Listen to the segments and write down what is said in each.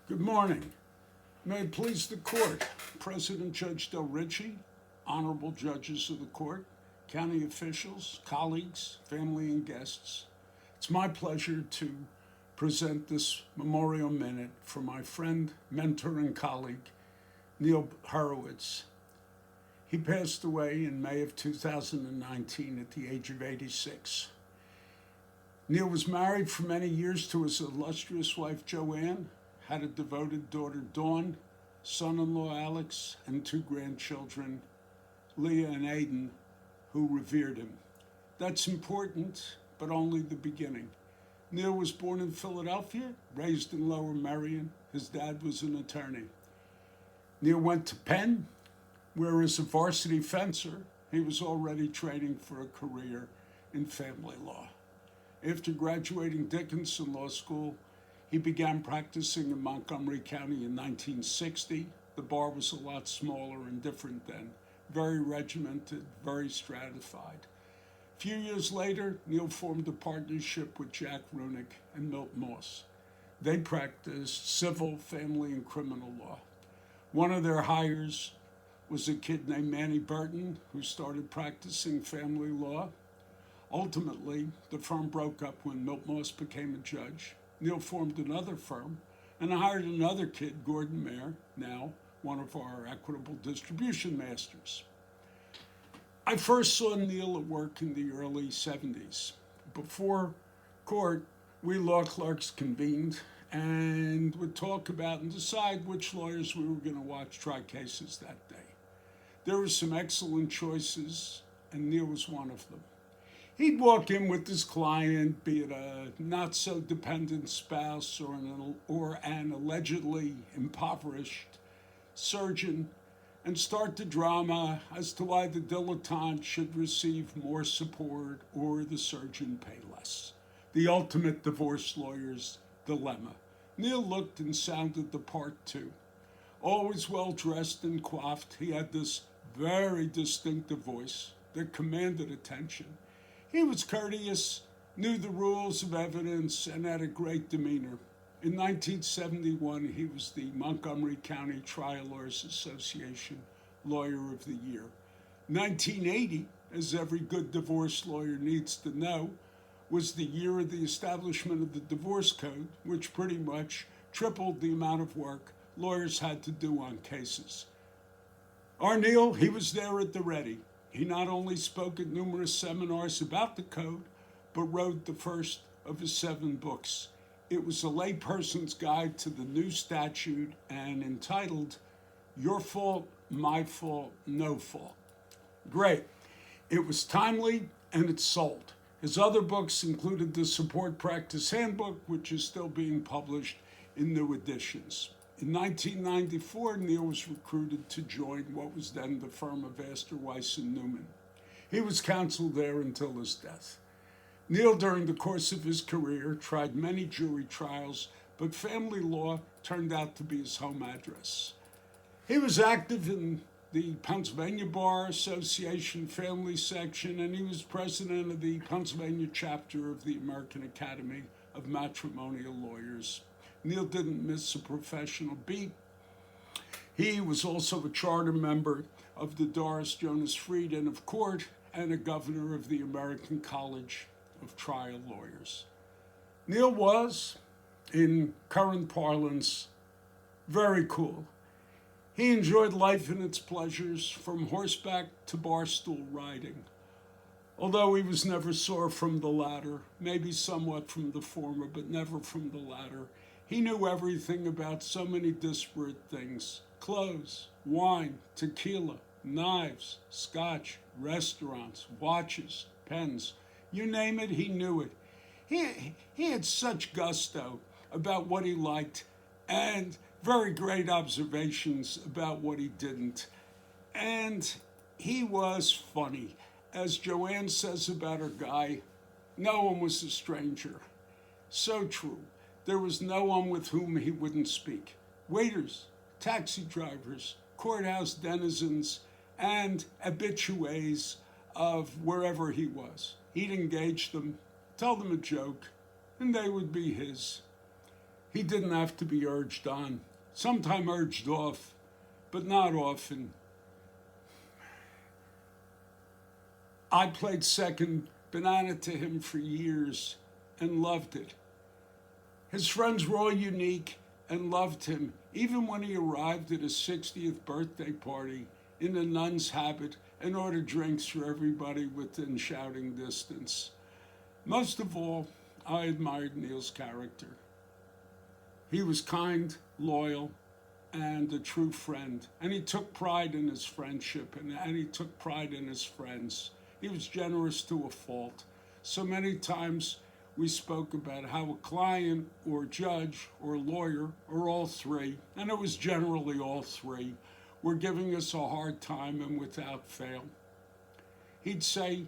Good morning. May it please the court, President Judge Del Ricci, honorable judges of the court, county officials, colleagues, family, and guests. It's my pleasure to present this memorial minute for my friend, mentor, and colleague, Neil Hurowitz. He passed away in May of 2019 at the age of 86. Neil was married for many years to his illustrious wife, Joanne, had a devoted daughter, Dawn, son-in-law, Alex, and two grandchildren, Leah and Aiden, who revered him. That's important, but only the beginning. Neil was born in Philadelphia, raised in Lower Merion. His dad was an attorney. Neil went to Penn, where as a varsity fencer, he was already training for a career in family law. After graduating Dickinson Law School, he began practicing in Montgomery County in 1960. The bar was a lot smaller and different then, very regimented, very stratified. A few years later, Neil formed a partnership with Jack Runick and Milt Moss. They practiced civil, family, and criminal law. One of their hires was a kid named Manny Burton, who started practicing family law. Ultimately, the firm broke up when Milt Moss became a judge. Neil formed another firm and hired another kid, Gordon Mayer, now one of our equitable distribution masters. I first saw Neil at work in the early 70s. Before court, we law clerks convened and would talk about and decide which lawyers we were going to watch try cases that day. There were some excellent choices, and Neil was one of them. He'd walk in with his client, be it a not-so-dependent spouse or an allegedly impoverished surgeon, and start the drama as to why the dilettante should receive more support or the surgeon pay less. The ultimate divorce lawyer's dilemma. Neil looked and sounded the part too. Always well-dressed and coiffed, he had this very distinctive voice that commanded attention. He was courteous, knew the rules of evidence, and had a great demeanor. In 1971, he was the Montgomery County Trial Lawyers Association Lawyer of the Year. 1980, as every good divorce lawyer needs to know, was the year of the establishment of the divorce code, which pretty much tripled the amount of work lawyers had to do on cases. Our Neil, he was there at the ready. He not only spoke at numerous seminars about the code, but wrote the first of his 7 books. It was a layperson's guide to the new statute and entitled, Your Fault, My Fault, No Fault. Great. It was timely and it sold. His other books included the Support Practice Handbook, which is still being published in new editions. In 1994, Neil was recruited to join what was then the firm of Astor, Weiss and Newman. He was counsel there until his death. Neil, during the course of his career, tried many jury trials, but family law turned out to be his home address. He was active in the Pennsylvania Bar Association Family Section, and he was president of the Pennsylvania chapter of the American Academy of Matrimonial Lawyers. Neil didn't miss a professional beat. He was also a charter member of the Doris Jonas Freed Inn of Court and a governor of the American College of Trial Lawyers. Neil was, in current parlance, very cool. He enjoyed life and its pleasures, from horseback to barstool riding. Although he was never sore from the latter, maybe somewhat from the former, but never from the latter. He knew everything about so many disparate things: clothes, wine, tequila, knives, scotch, restaurants, watches, pens. You name it, he knew it. He had such gusto about what he liked and very great observations about what he didn't. And he was funny. As Joanne says about her guy, no one was a stranger. So true. There was no one with whom he wouldn't speak. Waiters, taxi drivers, courthouse denizens, and habitués of wherever he was. He'd engage them, tell them a joke, and they would be his. He didn't have to be urged on, sometimes urged off, but not often. I played second banana to him for years and loved it. His friends were all unique and loved him, even when he arrived at his 60th birthday party in a nun's habit and ordered drinks for everybody within shouting distance. Most of all, I admired Neil's character. He was kind, loyal, and a true friend. And he took pride in his friendship, and he took pride in his friends. He was generous to a fault. So many times we spoke about how a client or judge or lawyer, or all three, and it was generally all three, were giving us a hard time, and without fail. He'd say,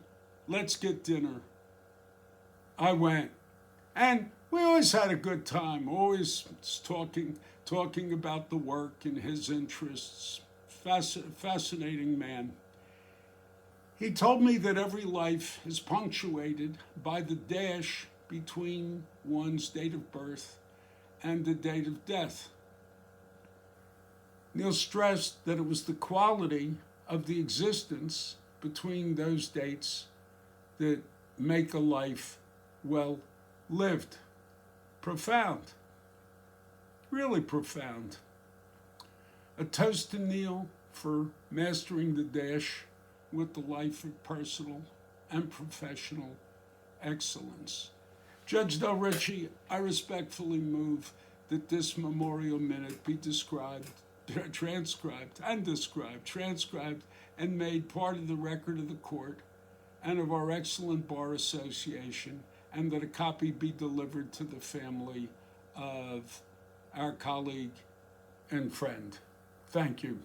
"Let's get dinner." I went. And we always had a good time, always talking about the work and his interests. Fascinating man. He told me that every life is punctuated by the dash between one's date of birth and the date of death. Neil stressed that it was the quality of the existence between those dates that make a life well lived. Profound. Really profound. A toast to Neil for mastering the dash with the life of personal and professional excellence. Judge Del Ricci, I respectfully move that this memorial minute be transcribed and made part of the record of the court and of our excellent Bar Association, and that a copy be delivered to the family of our colleague and friend. Thank you.